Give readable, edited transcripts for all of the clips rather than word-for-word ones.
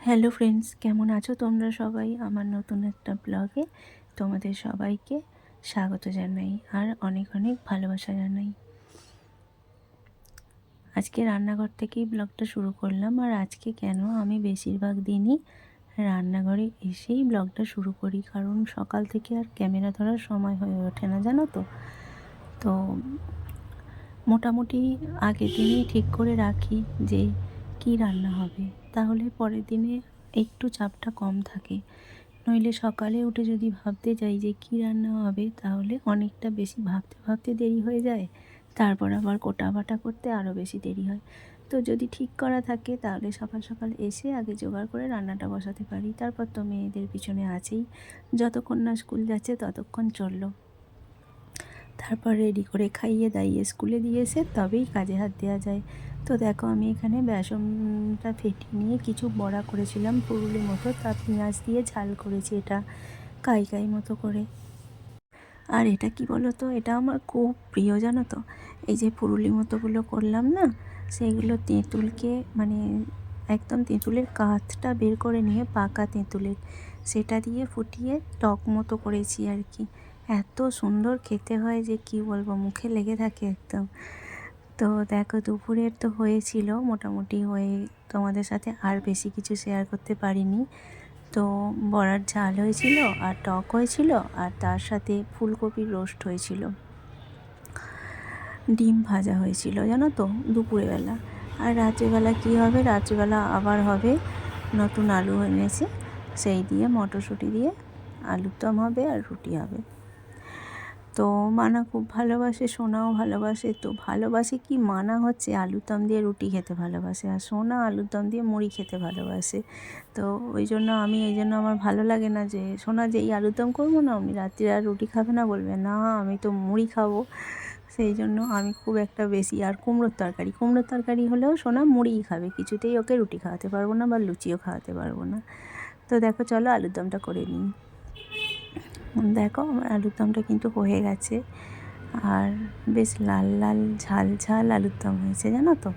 Hello friends, কেমন আছো তোমরা সবাই? আমার নতুন একটা ব্লগে তোমাদের সবাইকে স্বাগত জানাই আর অনেক অনেক ভালোবাসা জানাই। আজকে রান্নাঘর থেকেই ব্লগটা শুরু করলাম। আর আজকে কেন আমি বেশিরভাগ দিনই রান্নাঘরে এসেই ব্লগটা শুরু করি, কারণ সকাল থেকে আর ক্যামেরা ধরার সময় হয়ে ওঠে না, জানো তো। তো মোটামুটি আগের দিনই ঠিক করে রাখি যে কি রান্না হবে, তাহলে পরের দিনে একটু চাপটা কম থাকে। নইলে সকালে উঠে যদি ভাবতে যাই যে কী রান্না হবে, তাহলে অনেকটা বেশি ভাবতে ভাবতে দেরি হয়ে যায়, তারপর আবার কোটা বাটা করতে আরও বেশি দেরি হয়। তো যদি ঠিক করা থাকে তাহলে সকাল সকাল এসে আগে জোগাড় করে রান্নাটা বসাতে পারি। তারপর তো মেয়েদের পিছনে আছেই, যতক্ষণ না স্কুল যাচ্ছে ততক্ষণ চললো। তারপর রেডি করে খাইয়ে দাইয়ে স্কুলে দিয়ে এসে তবেই কাজে হাত দেওয়া যায়। তো দেখো, আমি এখানে বেসনটা ফেটিয়ে নিয়ে কিছু বড়া করেছিলাম পুরুলি মতো, তা পেঁয়াজ দিয়ে ঝাল করেছি, এটা কাই কাই মতো করে। আর এটা কি বলো তো, এটা আমার খুব প্রিয়, জানো তো। এই যে পুরুলি মতোগুলো করলাম না, সেইগুলো তেঁতুলকে মানে একদম তেঁতুলের কাঠটা বের করে নিয়ে, পাকা তেঁতুলের, সেটা দিয়ে ফুটিয়ে টক মতো করেছি আর কি। এত সুন্দর খেতে হয় যে কি বলবো, মুখে লেগে থাকে একদম। তো দেখো, দুপুরের তো হয়েছিল মোটামুটি হয়ে, তোমাদের সাথে আর বেশি কিছু শেয়ার করতে পারিনি। তো বড়ার ঝাল হয়েছিল আর টক হয়েছিল, আর তার সাথে ফুলকপির রোস্ট হয়েছিল, ডিম ভাজা হয়েছিল, জানো তো, দুপুরবেলা। আর রাত্রিবেলা কী হবে, রাত্রিবেলা আবার হবে নতুন আলু এনেছে, সেই দিয়ে মটরশুঁটি দিয়ে আলুর দম হবে আর রুটি হবে। তো মানা খুব ভালোবাসে, সোনাও ভালোবাসে। তো ভালোবাসে কি, মানা হচ্ছে আলুর দম দিয়ে রুটি খেতে ভালোবাসে, আর সোনা আলুর দম দিয়ে মুড়ি খেতে ভালোবাসে। তো ওই জন্য এই জন্য আমার ভালো লাগে না যে সোনা যেই আলুর দম করবো না, আপনি রাত্রে আর রুটি খাবে না, বলবে না আমি তো মুড়ি খাবো। সেই জন্য আমি খুব একটা বেশি, আর কুমড়োর তরকারি হলেও সোনা মুড়িই খাবে, কিছুতেই ওকে রুটি খাওয়াতে পারবো না বা লুচিও খাওয়াতে পারবো না। তো দেখো, চলো আলুর দমটা করে নিই। দেখো, আমার আলুর দমটা কিন্তু হয়ে গেছে, আর বেশ লাল লাল ঝাল ঝাল আলুর দম হয়েছে, জানো তো।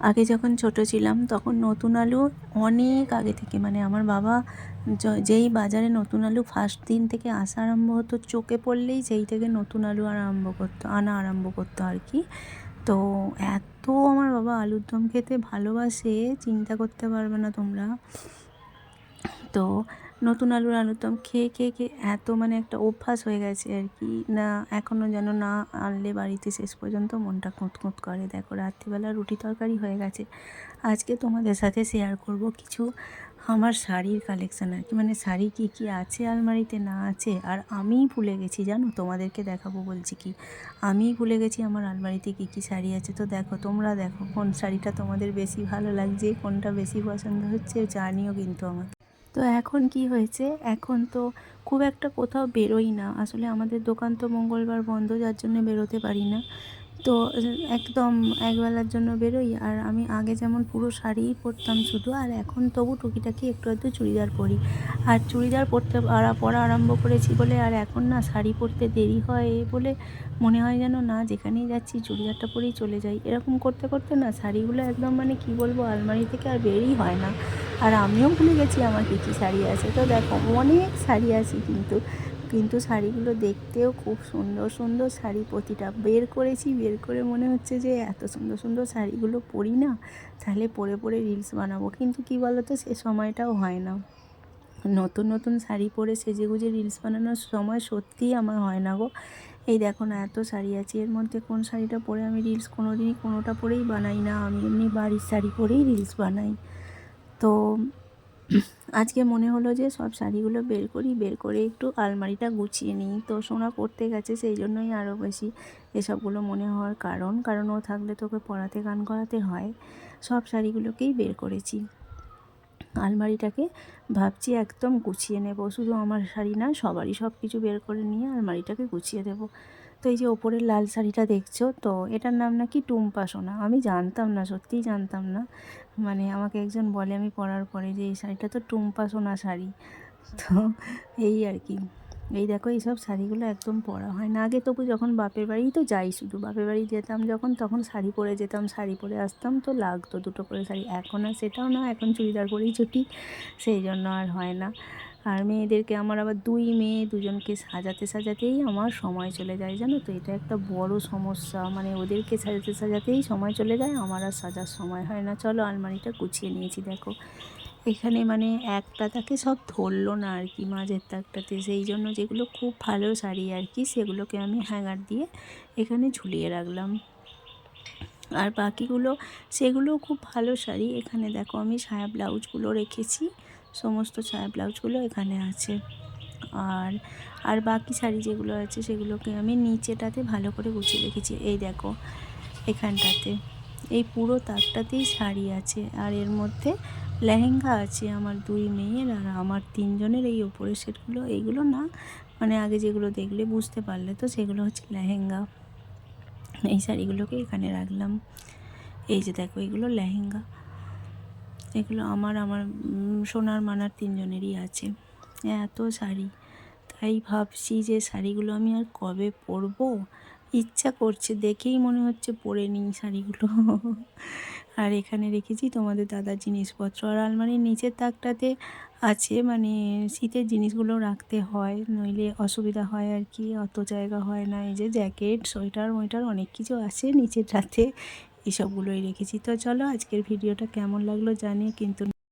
আগে যখন ছোট ছিলাম তখন নতুন আলু অনেক আগে থেকে, মানে আমার বাবা যেই বাজারে নতুন আলু ফার্স্ট দিন থেকে আসা আরম্ভ হতো, চোখে পড়লেই সেই থেকে নতুন আলু আনা আরম্ভ করতো আর কি। তো এত আমার বাবা আলুর দম খেতে ভালোবাসে, চিন্তা করতে পারবে না তোমরা। তো নতুন আলুর দম খেয়ে খেয়ে খেয়ে এত মানে একটা অভ্যাস হয়ে গেছে আর কি, না এখনও যেন না আনলে বাড়িতে শেষ পর্যন্ত মনটা খুঁতখুঁত করে। দেখো, রাত্রিবেলা রুটি তরকারি হয়ে গেছে। আজকে তোমাদের সাথে শেয়ার করব কিছু আমার শাড়ির কালেকশান আর কি, মানে শাড়ি কী কী আছে আলমারিতে না আছে, আর আমিই ভুলে গেছি, জানো, তোমাদেরকে দেখাবো বলছি কি, আমিই ভুলে গেছি আমার আলমারিতে কী কী শাড়ি আছে। তো দেখো, তোমরা দেখো কোন শাড়িটা তোমাদের বেশি ভালো লাগছে, কোনটা বেশি পছন্দ হচ্ছে, জানিও কিন্তু আমাকে। তো এখন কি হয়েছে, এখন তো খুব একটা কোথাও বেরোই না আসলে, আমাদের দোকান তো মঙ্গলবার বন্ধ, যার জন্য বেরোতে পারি না। তো একদম একবেলার জন্য বেরোই। আর আমি আগে যেমন পুরো শাড়িই পরতাম শুধু, আর এখন তবু টুকিটাকি একটু একটু চুড়িদার পরি। আর চুড়িদার পরা আরম্ভ করেছি বলে, আর এখন না শাড়ি পরতে দেরি হয় বলে মনে হয় যেন না, যেখানেই যাচ্ছি চুড়িদারটা পরেই চলে যাই। এরকম করতে করতে না শাড়িগুলো একদম মানে কি বলবো, আলমারি থেকে আর বেরই হয় না। আর আমিও ভুলে গেছি আমার কী কী শাড়ি আছে। তো দেখো, অনেক শাড়ি আছে, কিন্তু কিন্তু শাড়িগুলো দেখতেও খুব সুন্দর সুন্দর শাড়ি, প্রতিটা বের করেছি, বের করে মনে হচ্ছে যে এত সুন্দর সুন্দর শাড়িগুলো পরি না, তাহলে পরে পরে রিলস বানাবো। কিন্তু কি বলো তো, সে সময়টাও হয় না। নতুন নতুন শাড়ি পরে সেজেগুজে রিলস বানানোর সময় সত্যিই আমার হয় না গো। এই দেখো না, এত শাড়ি আছে, এর মধ্যে কোন শাড়িটা পরে আমি রিলস কোনো দিনই কোনোটা পরেই বানাই না, আমি এমনি বাড়ির শাড়ি পরেই রিলস বানাই। তো আজকে মনে হলো যে সব শাড়িগুলো বের করি, বের করে একটু আলমারিটা গুছিয়ে নিই। তো সোনা পড়তে গেছে, সেই জন্যই আরও বেশি এসবগুলো মনে হওয়ার কারণ ও থাকলে তোকে পড়াতে গান করাতে হয়। সব শাড়িগুলোকেই বের করেছি, আলমারিটাকে ভাবছি একদম গুছিয়ে নেব, শুধু আমার শাড়ি না, সবারই সব কিছু বের করে নিয়ে আলমারিটাকে গুছিয়ে দেব। তো এই যে ওপরের লাল শাড়িটা দেখছো, তো এটার নাম নাকি টুম্পা সোনা, আমি জানতাম না, সত্যিই জানতাম না। মানে আমাকে একজন বলে আমি পরার পরে যে এই শাড়িটা তো টুম্পা সোনা শাড়ি। তো এই আর কি। এই দেখো এইসব শাড়িগুলো একদম পরা হয় না। আগে তবু যখন বাপের বাড়ি তো যাই, শুধু বাপের বাড়ি যেতাম যখন, তখন শাড়ি পরে যেতাম, শাড়ি পরে আসতাম, তো লাগতো দুটো করে শাড়ি। এখন আর সেটাও না, এখন চুড়িদার পরেই ছুটি, সেই জন্য আর হয় না। আর মেয়েদেরকে আমার আবার দুই মেয়ে, দুজনকে সাজাতে সাজাতেই আমার সময় চলে যায়, জানো তো, এটা একটা বড় সমস্যা। মানে ওদেরকে সাজাতে সাজাতেই সময় চলে যায়, আমার আর সাজার সময় হয় না। চলো আলমারিটা গুছিয়ে নিয়েছি, দেখো এখানে মানে একটা তাকে সব ধরলো না আর কি, মাঝের তাকটাতে, সেই জন্য যেগুলো খুব ভালো শাড়ি আর কি, সেগুলোকে আমি হ্যাঙ্গার দিয়ে এখানে ঝুলিয়ে রাখলাম। আর বাকিগুলো, সেগুলোও খুব ভালো শাড়ি। এখানে দেখো আমি সায়া ব্লাউজগুলো রেখেছি, সমস্ত সায়া ব্লাউজগুলো এখানে আছে। আর আর বাকি শাড়ি যেগুলো আছে সেগুলোকে আমি নিচেটাতে ভালো করে গুছিয়ে রেখেছি। এই দেখো এখানটাতে, এই পুরো তাকটাতেই শাড়ি আছে, আর এর মধ্যে লেহেঙ্গা আছে আমার দুই মেয়ের আর আমার তিনজনের। এই ওপরের সেটগুলো, এইগুলো না, মানে আগে যেগুলো দেখলে বুঝতে পারলে তো, সেগুলো হচ্ছে লেহেঙ্গা। এই শাড়িগুলোকে এখানে রাখলাম। এই যে দেখো এগুলো লেহেঙ্গা, এগুলো আমার সোনার মানার তিনজনেরই আছে। এত শাড়ি, তাই ভাবছি যে শাড়িগুলো আমি আর কবে পরবো, ইচ্ছা করছে, দেখেই মনে হচ্ছে পরে নিই শাড়িগুলো। আর এখানে রেখেছি তোমাদের দাদার জিনিসপত্র। আর আলমারির নিচের তাকটাতে আছে মানে শীতের জিনিসগুলো রাখতে হয়, নইলে অসুবিধা হয় আর কি, অত জায়গা হয় না। এই যে জ্যাকেট, সোয়েটার মোয়েটার অনেক কিছু আছে নিচের রাতে, এসবগুলোই রেখেছি। তো চলো আজকের ভিডিওটা কেমন লাগলো জানিয়ে কিন্তু